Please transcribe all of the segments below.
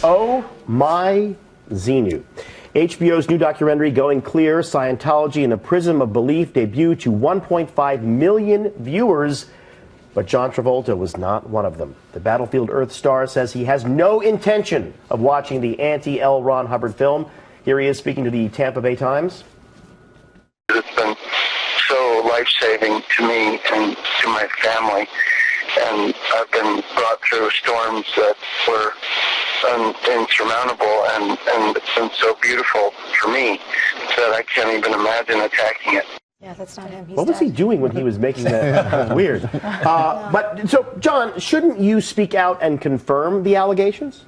Oh My Xenu. HBO's new documentary, Going Clear, Scientology in a Prism of Belief, debuted to 1.5 million viewers, but John Travolta was not one of them. The Battlefield Earth star says he has no intention of watching the anti-L. Ron Hubbard film. Here he is speaking to the Tampa Bay Times. It's been so life-saving to me and to my family, and I've been brought through storms that were insurmountable, and it's been so beautiful for me that I can't even imagine attacking it. Yeah, that's not him. He's what was he doing when he was making that? Weird. But so, John, shouldn't you speak out and confirm the allegations?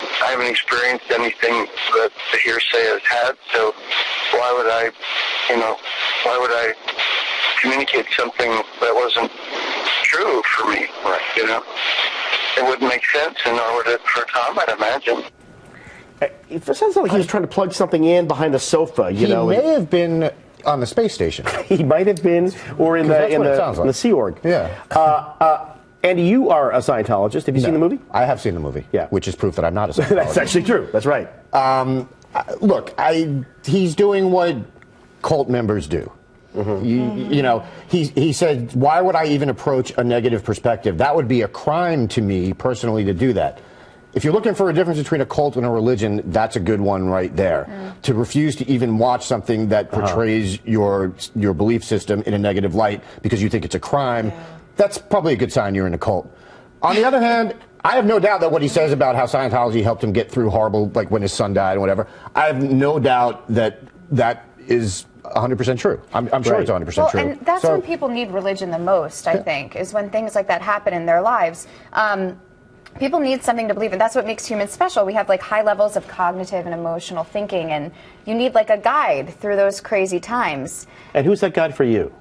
I haven't experienced anything that the hearsay has had, so why would I communicate something that wasn't true for me? Right. You know, it wouldn't make sense, and nor would it for Tom, I'd imagine. It sounds like he was trying to plug something in behind the sofa. You know, he may have been on the space station. He might have been, or in the Sea Org. Yeah. Andy, you are a Scientologist. Have you seen the movie? I have seen the movie. Yeah, which is proof that I'm not a Scientologist. That's actually true. That's right. Look, he's doing what cult members do. Mm-hmm. You know, he said, why would I even approach a negative perspective? That would be a crime to me personally to do that. If you're looking for a difference between a cult and a religion, that's a good one right there. Mm. To refuse to even watch something that portrays your belief system in a negative light because you think it's a crime, that's probably a good sign you're in a cult. On the other hand, I have no doubt that what he says about how Scientology helped him get through horrible, like when his son died or whatever, I have no doubt that that is 100% true. I'm sure it's 100% true. And that's when people need religion the most, I think, is when things like that happen in their lives. People need something to believe in. That's what makes humans special. We have like high levels of cognitive and emotional thinking, and you need like a guide through those crazy times. And who's that guide for you?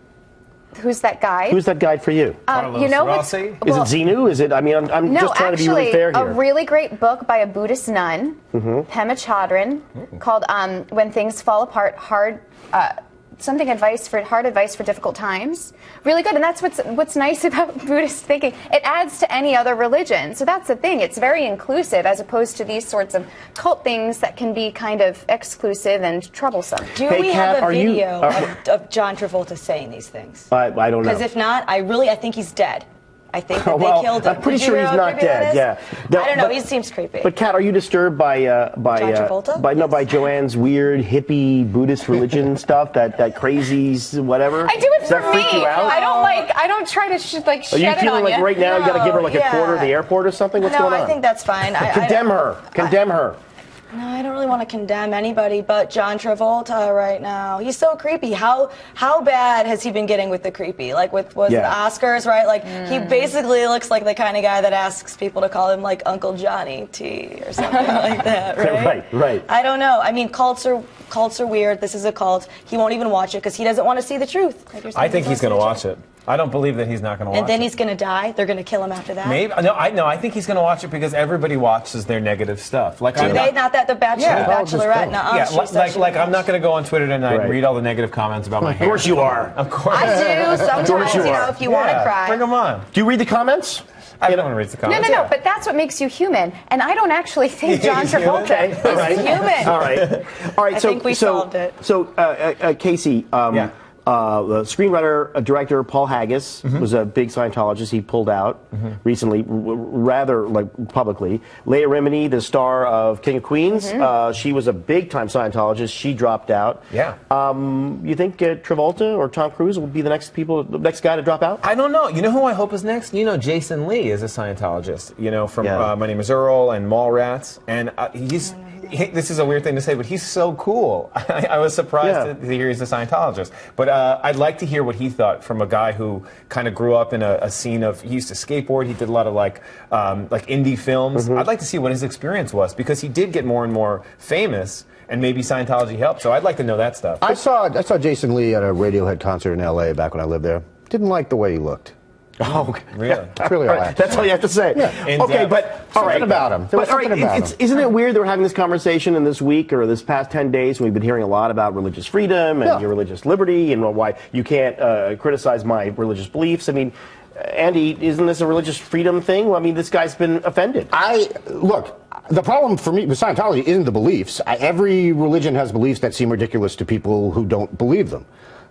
Who's that guide? Who's that guide for you? You know what's, is it Xenu? Is it? I mean, I'm just trying to be really fair here. A really great book by a Buddhist nun, Pema Chodron, called "When Things Fall Apart: Hard Advice for Difficult Times." Really good, and that's what's nice about Buddhist thinking. It adds to any other religion, so that's the thing. It's very inclusive, as opposed to these sorts of cult things that can be kind of exclusive and troublesome. Do we have a video of John Travolta saying these things? I don't know. Because if not, I think he's dead. I think that they killed him. I'm pretty sure he's not dead. Yeah. I don't know. He seems creepy. But Kat, are you disturbed by John Travolta? by Joanne's weird hippie Buddhist religion stuff? That crazy whatever. I do it for me. Freak you out? I don't try to shed Are you feeling like right now you got to give her like a quarter at the airport or something? What's going on? No, I think that's fine. Condemn her. Condemn her. No, I don't really want to condemn anybody but John Travolta right now. He's so creepy. How bad has he been getting with the creepy? Like with the Oscars, right? Like he basically looks like the kind of guy that asks people to call him like Uncle Johnny T or something like that, right? Right. I don't know. I mean, cults are weird. This is a cult. He won't even watch it because he doesn't want to see the truth. Like I think he's going to watch it. I don't believe that he's not going to watch it. And then he's going to die? They're going to kill him after that? Maybe. No, I think he's going to watch it because everybody watches their negative stuff. Like, not that the Bachelorette? Like I'm not going to go on Twitter tonight and read all the negative comments about my hair. Of course you are. Of course. I do. Sometimes, if you want to cry. Bring them on. Do you read the comments? I don't want to read the comments. No, but that's what makes you human. And I don't actually think John Travolta is human. All right. I think we solved it. So, Casey, the screenwriter, director Paul Haggis was a big Scientologist. He pulled out recently, rather like publicly. Leah Remini, the star of King of Queens, she was a big-time Scientologist. She dropped out. Yeah. You think Travolta or Tom Cruise will be the next guy to drop out? I don't know. You know who I hope is next? You know, Jason Lee is a Scientologist. You know, from My Name Is Earl and Mallrats, and this is a weird thing to say, but he's so cool. I was surprised to hear he's a Scientologist. But I'd like to hear what he thought from a guy who kind of grew up in a scene of, he used to skateboard, he did a lot of like indie films. I'd like to see what his experience was, because he did get more and more famous, and maybe Scientology helped. So I'd like to know that stuff. I saw Jason Lee at a Radiohead concert in L.A. back when I lived there. Didn't like the way he looked. Oh, okay. Really? That's really all I have to That's all you have to say. Yeah. Okay, but all right. About him. But all right, isn't it weird that we're having this conversation in this week or this past 10 days, and we've been hearing a lot about religious freedom and your religious liberty and why you can't criticize my religious beliefs? I mean, Andy, isn't this a religious freedom thing? Well, I mean, this guy's been offended. Look, The problem for me with Scientology isn't the beliefs. Every religion has beliefs that seem ridiculous to people who don't believe them.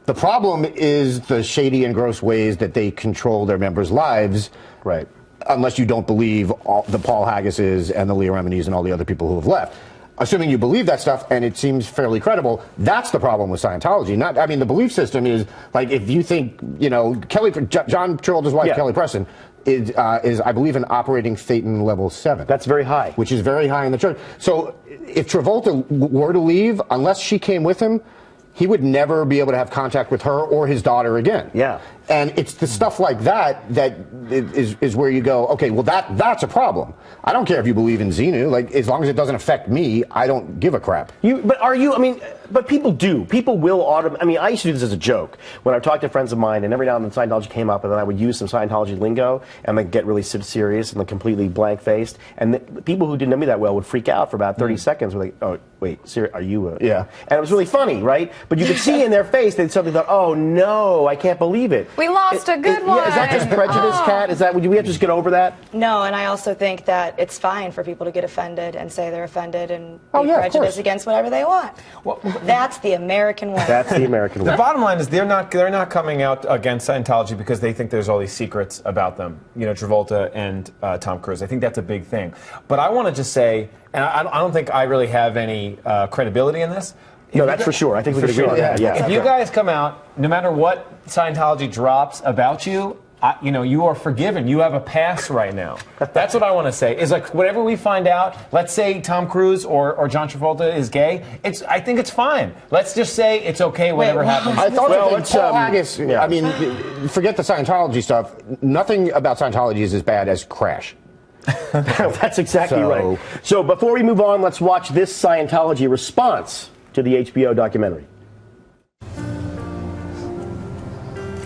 The problem is the shady and gross ways that they control their members' lives. Right. Unless you don't believe the Paul Haggises and the Leah Remini's and all the other people who have left. Assuming you believe that stuff and it seems fairly credible, that's the problem with Scientology. I mean, the belief system is like if you think, you know, John Travolta's wife, Kelly Preston, is I believe an operating Thetan level 7. That's very high. Which is very high in the church. So if Travolta were to leave, unless she came with him, he would never be able to have contact with her or his daughter again. Yeah. And it's the stuff like that is where you go, okay, well, that's a problem. I don't care if you believe in Xenu. Like, as long as it doesn't affect me, I don't give a crap. But people do. People will I mean, I used to do this as a joke. When I talked to friends of mine, and every now and then Scientology came up, and then I would use some Scientology lingo, and then get really serious and then completely blank-faced. And the people who didn't know me that well would freak out for about 30 seconds. Were like, oh, wait, are you Yeah. And it was really funny, right? But you could see in their face, they suddenly thought, oh, no, I can't believe it. We lost a good one. Yeah, is that just prejudice, Kat? Would we have to just get over that? No, and I also think that it's fine for people to get offended and say they're offended and be yeah, prejudiced against whatever they want. Well, that's the American way. That's the American way. The bottom line is they're not coming out against Scientology because they think there's all these secrets about them. You know, Travolta and Tom Cruise. I think that's a big thing. But I want to just say, and I don't think I really have any credibility in this. No, that's for sure. I think we can agree on that. Yeah. If you guys come out, no matter what Scientology drops about you, you are forgiven. You have a pass right now. That's what I want to say. Is like whatever we find out. Let's say Tom Cruise or John Travolta is gay. I think it's fine. Let's just say it's okay. Whatever happens. I thought Paul Haggis. I mean, forget the Scientology stuff. Nothing about Scientology is as bad as Crash. That's exactly right. So before we move on, let's watch this Scientology response to the HBO documentary.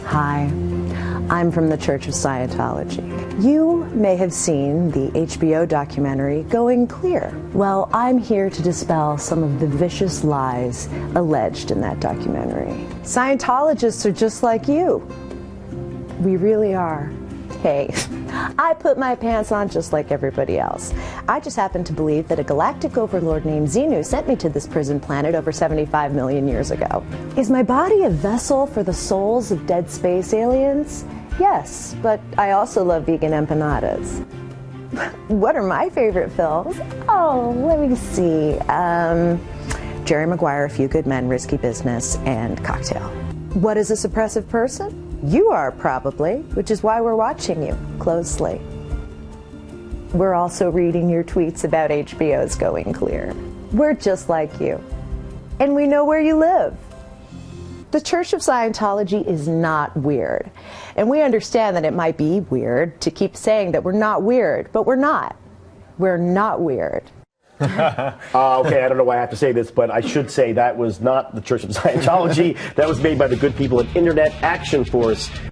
Hi, I'm from the Church of Scientology. You may have seen the HBO documentary Going Clear. Well, I'm here to dispel some of the vicious lies alleged in that documentary. Scientologists are just like you. We really are. Hey, I put my pants on just like everybody else. I just happen to believe that a galactic overlord named Xenu sent me to this prison planet over 75 million years ago. Is my body a vessel for the souls of dead space aliens? Yes, but I also love vegan empanadas. What are my favorite films? Oh, let me see. Jerry Maguire, A Few Good Men, Risky Business, and Cocktail. What is a suppressive person? You are, probably, which is why we're watching you closely. We're also reading your tweets about HBO's Going Clear. We're just like you. And we know where you live. The Church of Scientology is not weird. And we understand that it might be weird to keep saying that we're not weird, but we're not. We're not weird. Okay, I don't know why I have to say this, but I should say that was not the Church of Scientology. That was made by the good people at Internet Action Force.